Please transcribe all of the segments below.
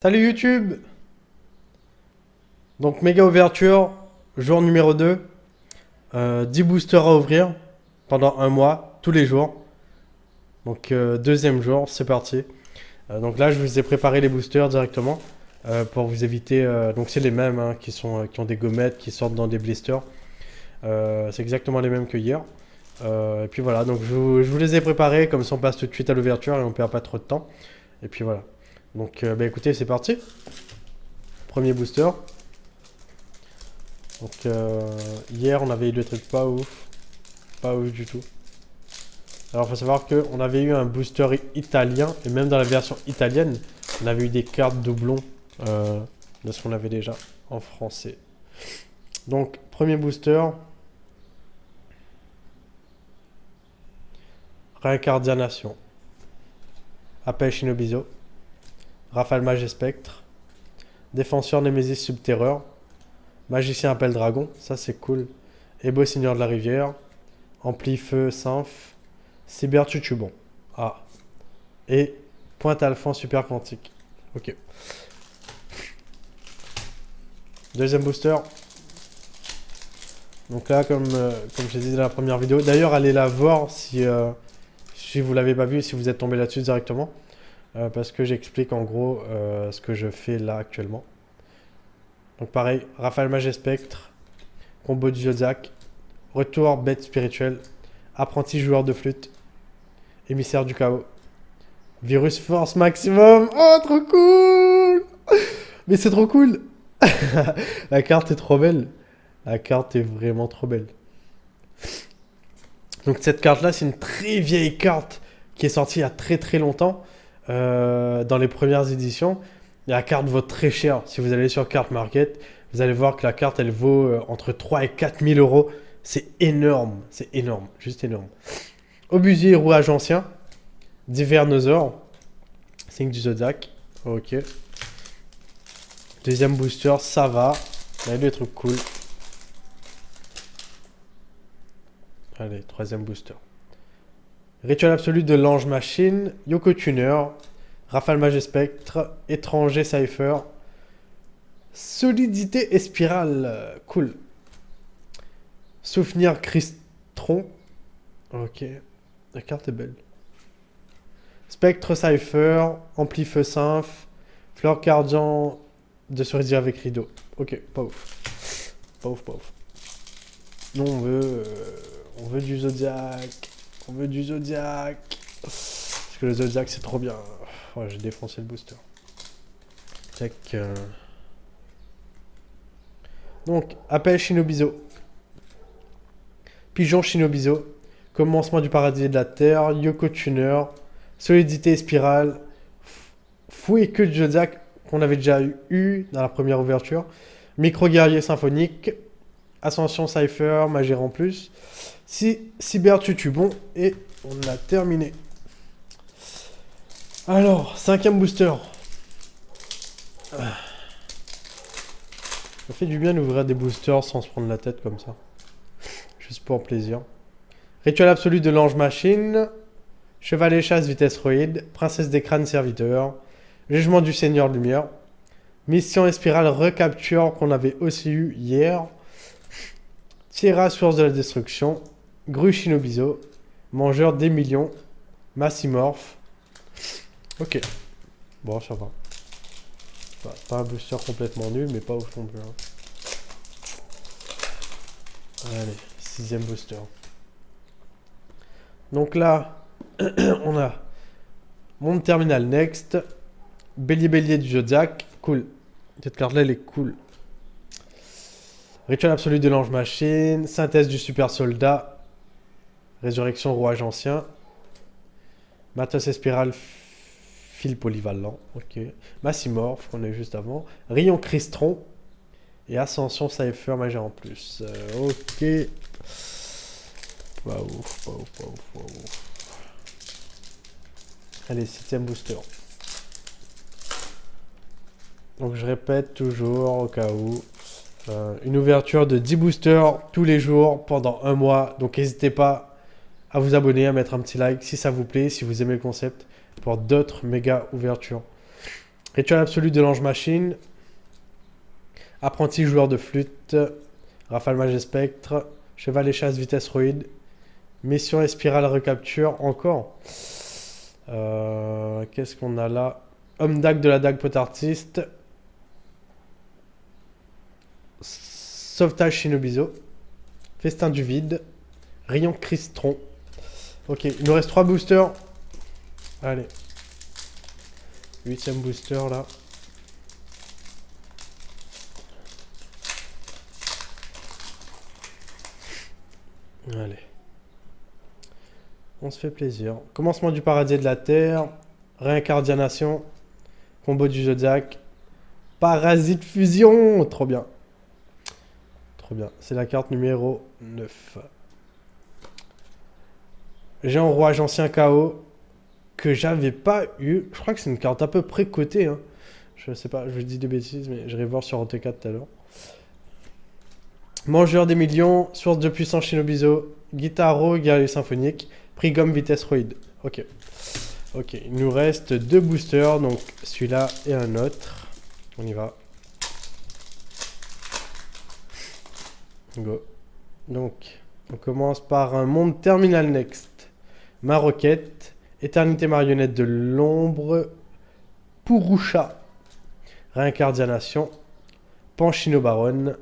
Salut YouTube. Donc méga ouverture, jour numéro 2. 10 boosters à ouvrir pendant un mois, tous les jours. Donc deuxième jour, c'est parti. Donc là je vous ai préparé les boosters directement pour vous éviter. Donc c'est les mêmes hein, qui ont des gommettes qui sortent dans des blisters. C'est exactement les mêmes que hier. Et puis voilà, donc je vous les ai préparés comme ça on passe tout de suite à l'ouverture et on perd pas trop de temps. Et puis voilà. Donc bah écoutez, c'est parti. Premier booster. Donc hier on avait eu des trucs pas ouf. Pas ouf du tout. Alors faut savoir qu'on avait eu un booster italien. Et même dans la version italienne, on avait eu des cartes doublons de ce qu'on avait déjà en français. Donc premier booster. Réincarnation. Appel Shinobizo. Rafale Mage et Spectre. Défenseur Némésis Subterreur. Magicien Appel Dragon, ça c'est cool. Ebo Seigneur de la Rivière. Ampli Feu Symph. Cyber Chuchubon. Ah. Et Pointe Alphand Super Quantique. Ok. Deuxième booster. Donc là, comme je l'ai dit dans la première vidéo. D'ailleurs, allez la voir si vous l'avez pas vu, si vous êtes tombé là-dessus directement. Parce que j'explique en gros ce que je fais là actuellement. Donc pareil, Rafale Mage et Spectre, combo du Zodiac, retour bête spirituelle, apprenti joueur de flûte, émissaire du chaos, virus force maximum. Oh, trop cool! Mais c'est trop cool! La carte est trop belle. La carte est vraiment trop belle. Donc cette carte-là, c'est une très vieille carte qui est sortie il y a très très longtemps dans les premières éditions. Et la carte vaut très cher. Si vous allez sur Card Market, vous allez voir que la carte, elle vaut entre 3 et 4 000 euros. C'est énorme. C'est énorme. Juste énorme. Obusier, rouage ancien. Divernosaure. Signe du Zodiac. Ok. Deuxième booster, ça va. Il y a des trucs cool. Allez, troisième booster. Rituel absolu de l'ange machine. Yoko Tuner. Rafale Mage et Spectre, étranger Cypher, solidité et spirale, cool. Souvenir Cristron, ok, la carte est belle. Spectre Cypher, Ampli Feu Symph, Fleur Cardian de cerisier avec rideau. Ok, pas ouf. Pas ouf, pas ouf. Nous on veut du Zodiac. On veut du Zodiac. Parce que le Zodiac c'est trop bien. Oh, j'ai défoncé le booster. Tac. Donc, appel Shinobizo. Pigeon Shinobizo. Commencement du paradis de la terre. Yoko Tuner. Solidité et spirale. Fou et queue de Zodiac qu'on avait déjà eu dans la première ouverture. Micro guerrier symphonique. Ascension Cypher, Magie en plus. Cyber Tutubon. Et on a terminé. Alors, cinquième booster. Ça fait du bien d'ouvrir des boosters sans se prendre la tête comme ça. Juste pour plaisir. Rituel absolu de l'ange machine. Chevalier chasse vitesse roïde. Princesse des crânes serviteur. Jugement du seigneur lumière. Mission et spirale recapture qu'on avait aussi eu hier. Tierra source de la destruction. Grue Shinobizo. Mangeur des millions. Massimorph. Ok. Bon, ça va. Pas un booster complètement nul, mais pas ouf non plus. Hein. Allez, sixième booster. Donc là, on a Monde Terminal Next. Bélier du Zodiac. Cool. Cette carte-là, elle est cool. Rituel absolu de l'ange machine. Synthèse du super soldat. Résurrection rouage ancien. Matos et spirale. Fil polyvalent, ok. Massimorph, qu'on a eu juste avant. Rayon Cristron. Et Ascension Cypher, magie en plus. Ok. Pas ouf, pas ouf, pas ouf, pas ouf. Allez, septième booster. Donc je répète toujours au cas où. Une ouverture de 10 boosters tous les jours pendant un mois. Donc n'hésitez pas à vous abonner, à mettre un petit like si ça vous plaît, si vous aimez le concept, pour d'autres méga ouvertures. Rituel absolu de l'ange machine. Apprenti joueur de flûte. Rafale mage et spectre. Cheval et chasse vitesse roïde. Mission et spirale recapture. Encore. Qu'est-ce qu'on a là? Homme dague de la dague potartiste. Sauvetage Shinobizo. Festin du vide. Rayon Cristron. Ok, il nous reste 3 boosters. Allez. 8ème booster là. Allez. On se fait plaisir. Commencement du paradis de la terre. Réincarnation. Combo du zodiaque. Parasite fusion. Trop bien. Trop bien. C'est la carte numéro 9. Géant rouage ancien chaos. Que j'avais pas eu. Je crois que c'est une carte à peu près cotée. Hein. Je sais pas, je dis des bêtises, mais j'irai voir sur OT4 tout à l'heure. Mangeur des millions, source de puissance Shinobizo, Guitaro, guerrier symphonique, prix gomme vitesse roïde. Ok. Ok, il nous reste 2 boosters, donc celui-là et un autre. On y va. Go. Donc, on commence par un monde terminal next. Ma roquette, éternité marionnette de l'ombre, Purusha, réincarnation, Panchino Baronne,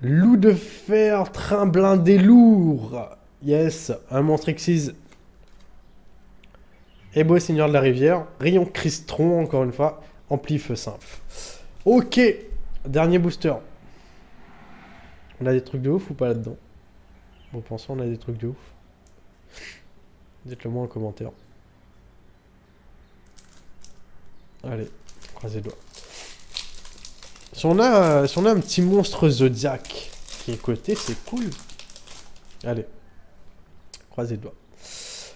loup de fer, train blindé lourd. Yes, un monstre exquise. Ebo seigneur de la rivière, rayon cristron encore une fois, ampli feu symph. Ok, dernier booster. On a des trucs de ouf ou pas là-dedans? Vous pensez on a des trucs de ouf? Dites-le moi en commentaire. Allez, croisez les doigts. Si on a un petit monstre zodiaque qui est coté, c'est cool. Allez, croisez les doigts.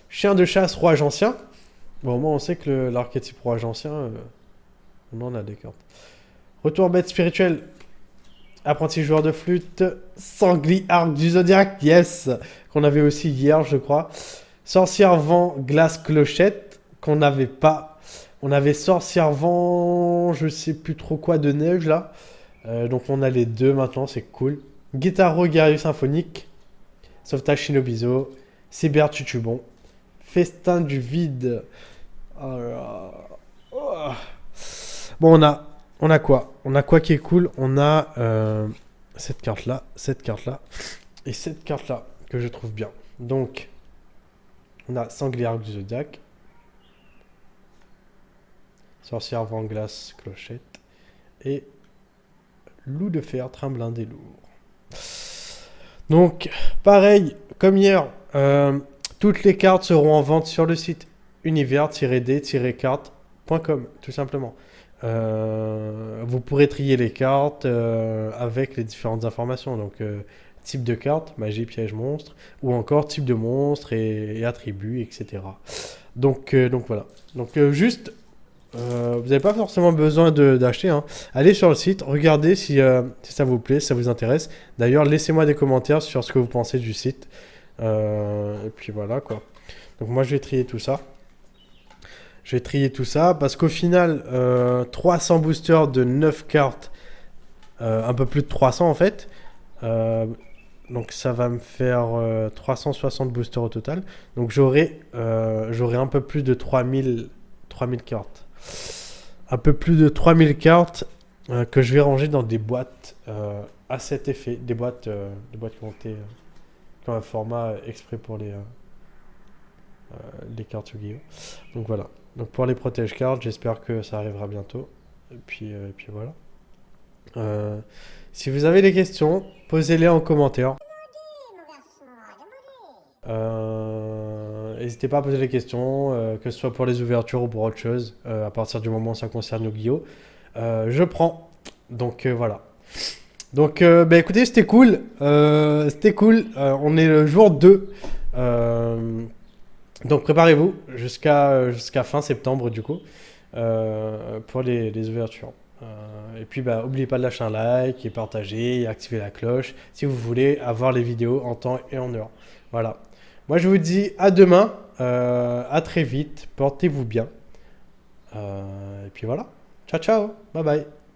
Chien de chasse, rouage ancien. Bon, au moins on sait que l'archétype rouage ancien, on en a des cartes. Retour bête spirituelle. Apprenti joueur de flûte. Sanglier arc du zodiaque, yes. Qu'on avait aussi hier, je crois. Sorcière vent, glace clochette. Qu'on n'avait pas. On avait sorcière vent, je sais plus trop quoi de neige là. Donc on a les deux maintenant, c'est cool. Guitaro, guerrier symphonique. Sauvetage Shinobizo. Cyber Tutubon. Festin du vide. Oh là là. Oh. Bon, on a quoi? On a quoi qui est cool? On a cette carte-là, et cette carte-là, que je trouve bien. Donc, on a Sanglier arc du zodiaque. Sorcière vent glace clochette. Et loup de fer, train blindé lourd. Donc, pareil, comme hier, toutes les cartes seront en vente sur le site univers-d-cartes.com, tout simplement. Vous pourrez trier les cartes avec les différentes informations. Donc, type de carte, magie, piège, monstre, ou encore type de monstre et attributs, etc. Donc voilà. Donc, juste, vous n'avez pas forcément besoin d'acheter. Hein. Allez sur le site, regardez si ça vous plaît, si ça vous intéresse. D'ailleurs, laissez-moi des commentaires sur ce que vous pensez du site. Et puis voilà quoi. Donc moi je vais trier tout ça. Je vais trier tout ça parce qu'au final 300 boosters de 9 cartes, un peu plus de 300 en fait. Donc ça va me faire 360 boosters au total. Donc j'aurai un peu plus de 3000 cartes. Un peu plus de 3000 cartes que je vais ranger dans des boîtes à cet effet. Des boîtes qui ont été un format exprès pour les cartes Yu-Gi-Oh! Donc voilà. Donc pour les protège cartes, j'espère que ça arrivera bientôt. Et puis voilà. Si vous avez des questions, posez-les en commentaire. N'hésitez pas à poser des questions, que ce soit pour les ouvertures ou pour autre chose. À partir du moment où ça concerne Yu-Gi-Oh! Je prends. Donc voilà. Donc, bah écoutez, c'était cool. On est le jour 2. Donc, préparez-vous jusqu'à fin septembre, du coup, pour les ouvertures. Et puis, bah, n'oubliez pas de lâcher un like et partager et activer la cloche si vous voulez avoir les vidéos en temps et en heure. Voilà. Moi, je vous dis à demain. À très vite. Portez-vous bien. Et puis voilà. Ciao, ciao. Bye bye.